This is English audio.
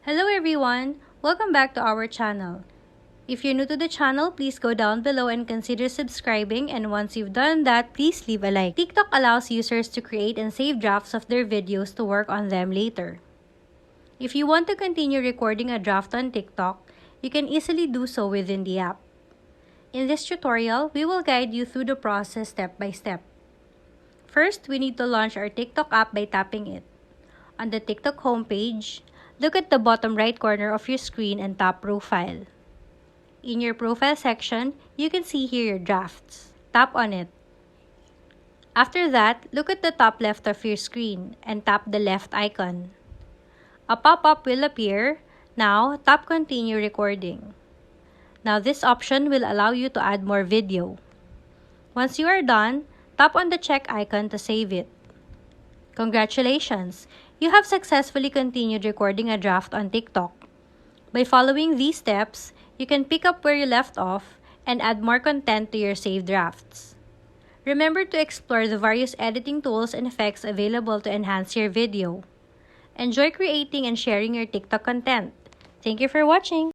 Hello everyone! Welcome back to our channel. If you're new to the channel, please go down below and consider subscribing, and once you've done that, please leave a like. TikTok allows users to create and save drafts of their videos to work on them later. If you want to continue recording a draft on TikTok, you can easily do so within the app. In this tutorial, we will guide you through the process step by step. First, we need to launch our TikTok app by tapping it. On the TikTok homepage, look at the bottom right corner of your screen and tap Profile. In your Profile section, you can see here your drafts. Tap on it. After that, look at the top left of your screen and tap the left icon. A pop-up will appear. Now, tap Continue Recording. Now, this option will allow you to add more video. Once you are done, tap on the check icon to save it. Congratulations! You have successfully continued recording a draft on TikTok. By following these steps, you can pick up where you left off and add more content to your saved drafts. Remember to explore the various editing tools and effects available to enhance your video. Enjoy creating and sharing your TikTok content. Thank you for watching!